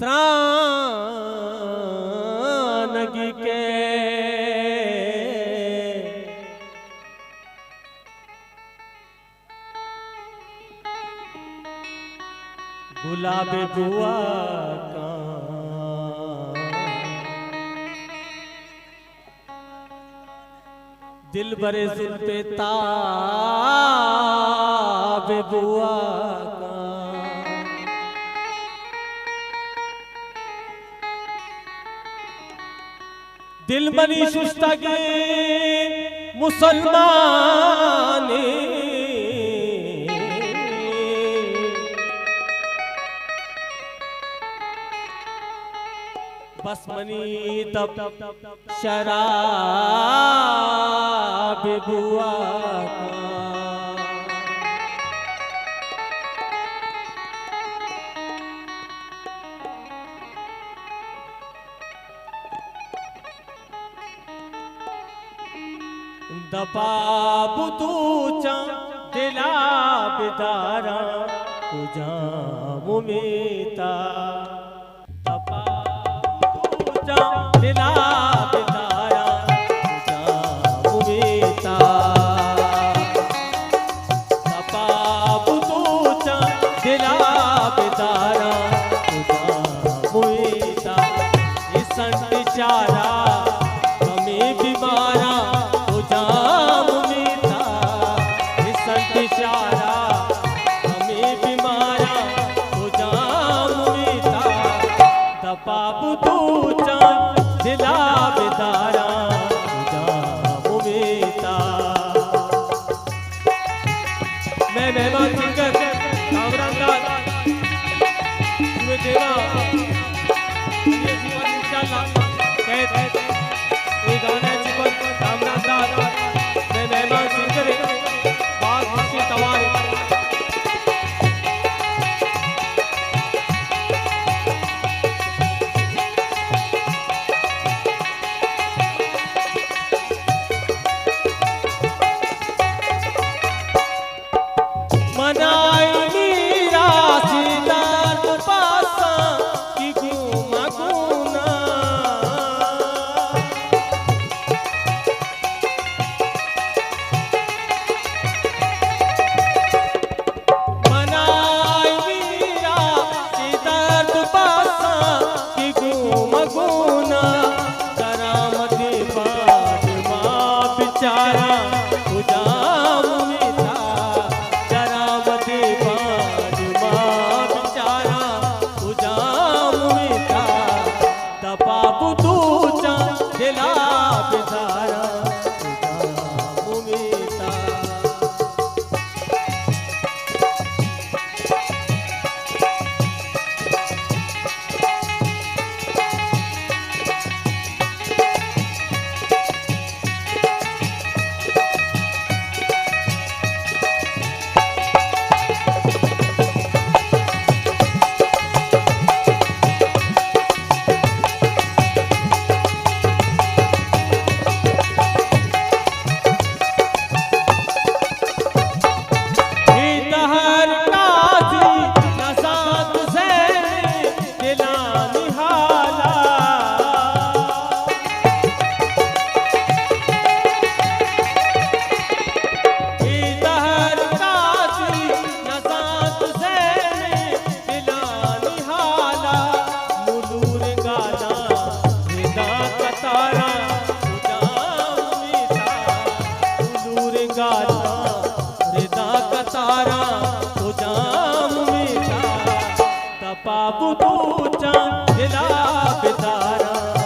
त्रानगी के गुलाबे बुआ का दिल बरे जुल्फे ताबे बुआ का दिल बनी सुस्तगी मुसलमानी बस मनी तब शराब बुआ का दबाबु तू चा दिला बिदारा तुझा मुमीता दबाबु तू चा दिला बिदारा तुझा मुमीता दबाबु तू चा दिला बिदारा तुझा मुमीता इसन बिचारा कमी बीमारा बाबू तू चांद दिला बिदारा तुझा मुमीता मैं मेहमान सिंगर कामरानदार तुम्हें देवा ये जीवन इंशाल्लाह कैद ये गाना जीवन कामरानदार मैं मेहमान सिंगर बात खुशी तवार बाबू तू चांद दिला बिदारा तुझा मुमीता बाबू तू चांद दिला बिदारा